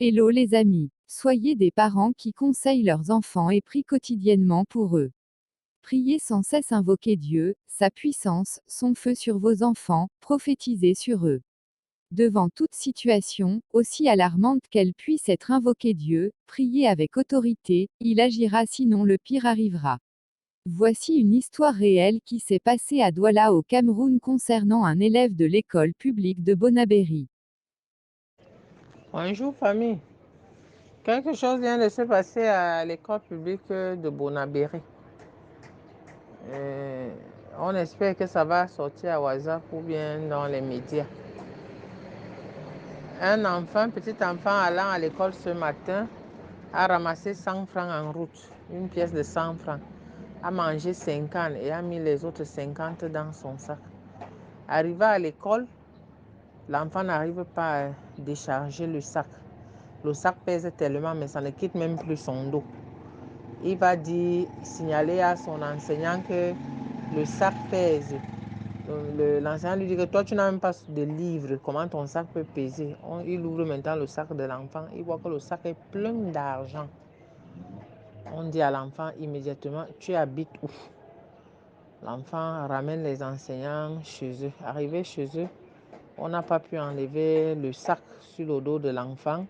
Hello les amis. Soyez des parents qui conseillent leurs enfants et prient quotidiennement pour eux. Priez sans cesse, invoquer Dieu, sa puissance, son feu sur vos enfants, prophétisez sur eux. Devant toute situation, aussi alarmante qu'elle puisse être, invoquez Dieu, priez avec autorité, il agira, sinon le pire arrivera. Voici une histoire réelle qui s'est passée à Douala au Cameroun concernant un élève de l'école publique de Bonabéry. Bonjour famille. Quelque chose vient de se passer à l'école publique de Bonabéry. Euh, on espère que ça va sortir à WhatsApp ou bien dans les médias. Un petit enfant allant à l'école ce matin, a ramassé 100 francs en route, une pièce de 100 francs, a mangé 50 et a mis les autres 50 dans son sac. Arrivé à l'école, l'enfant n'arrive pas à décharger le sac. Le sac pèse tellement, mais ça ne quitte même plus son dos. Il va signaler à son enseignant que le sac pèse. L'enseignant lui dit que toi, tu n'as même pas de livre. Comment ton sac peut peser? Il ouvre maintenant le sac de l'enfant. Il voit que le sac est plein d'argent. On dit à l'enfant immédiatement, tu habites où? L'enfant ramène les enseignants chez eux. Arrivé chez eux, on n'a pas pu enlever le sac sur le dos de l'enfant.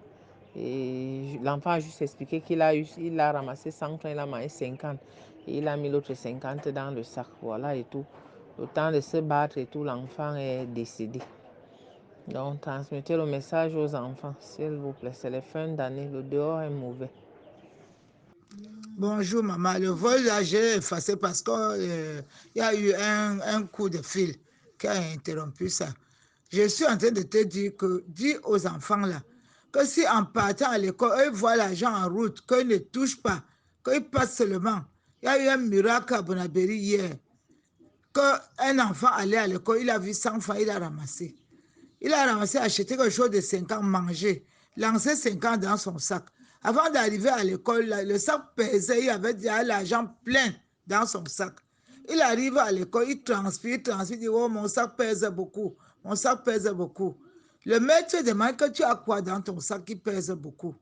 Et l'enfant a juste expliqué qu'il a ramassé 100 francs, il a mangé 50. Et il a mis l'autre 50 dans le sac. Voilà et tout. Le temps de se battre et tout, l'enfant est décédé. Donc, transmettez le message aux enfants, s'il vous plaît. C'est les fins d'année, le dehors est mauvais. Bonjour maman, le vol là j'ai effacé parce qu'il y a eu un coup de fil qui a interrompu ça. Je suis en train de te dire que, dis aux enfants là, que si en partant à l'école, eux voient l'argent en route, qu'ils ne touchent pas, qu'ils passent seulement. Il y a eu un miracle à Bonabéry hier, qu'un enfant allait à l'école, il a vu 100 francs, il a ramassé. Il a ramassé, acheté quelque chose de 50, mangé, lancé 50 dans son sac. Avant d'arriver à l'école, le sac pesait, il avait déjà l'argent plein dans son sac. Il arrive à l'école, il transpire, il dit, oh, mon sac pèse beaucoup, mon sac pèse beaucoup. Le maître demande que tu as quoi dans ton sac qui pèse beaucoup.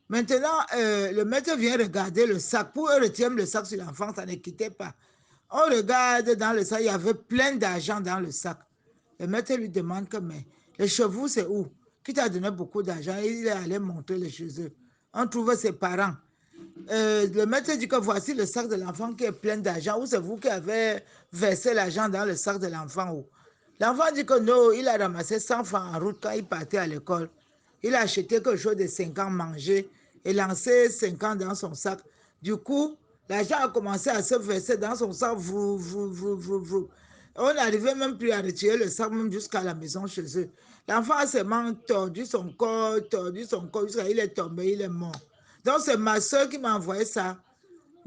Maintenant, le maître vient regarder le sac. Pour eux, retirer le sac sur l'enfant, ça ne quittait pas. On regarde dans le sac, il y avait plein d'argent dans le sac. Le maître lui demande que, mais les chevaux, c'est où? Qui t'a donné beaucoup d'argent? Il est allé montrer les chez eux. On trouve ses parents. Le maître dit que voici le sac de l'enfant qui est plein d'argent. Ou c'est vous qui avez versé l'argent dans le sac de l'enfant? L'enfant dit que non, il a ramassé 100 francs en route quand il partait à l'école. Il a acheté quelque chose de 50 mangé et lancé 50 dans son sac. Du coup, l'argent a commencé à se verser dans son sac. On n'arrivait même plus à retirer le sac, même jusqu'à la maison chez eux. L'enfant a seulement tordu son corps, jusqu'à il est tombé, il est mort. Donc, c'est ma soeur qui m'a envoyé ça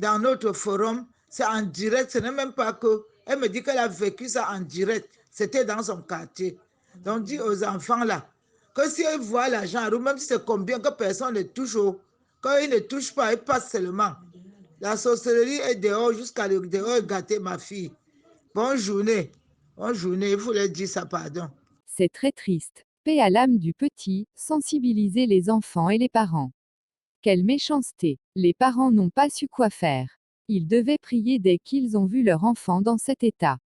dans notre forum. C'est en direct, ce n'est même pas que. Elle me dit qu'elle a vécu ça en direct. C'était dans son quartier. Donc, dis aux enfants là que si ils voient l'argent, même si c'est combien, que personne ne touche, quand ils ne touchent pas, ils passent seulement. La sorcellerie est dehors jusqu'à le dehors gâter ma fille. Bonne journée. Bonne journée. Il faut leur dire ça, pardon. C'est très triste. Paix à l'âme du petit, sensibiliser les enfants et les parents. Quelle méchanceté! Les parents n'ont pas su quoi faire. Ils devaient prier dès qu'ils ont vu leur enfant dans cet état.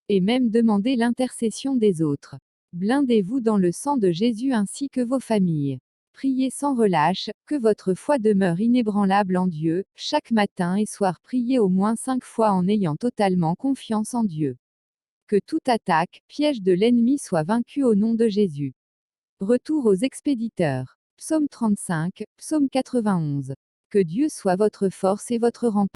Et même demander l'intercession des autres. Blindez-vous dans le sang de Jésus ainsi que vos familles. Priez sans relâche, que votre foi demeure inébranlable en Dieu, chaque matin et soir priez au moins 5 fois en ayant totalement confiance en Dieu. Que toute attaque, piège de l'ennemi soit vaincu au nom de Jésus. Retour aux expéditeurs. Psaume 35, Psaume 91. Que Dieu soit votre force et votre rempart.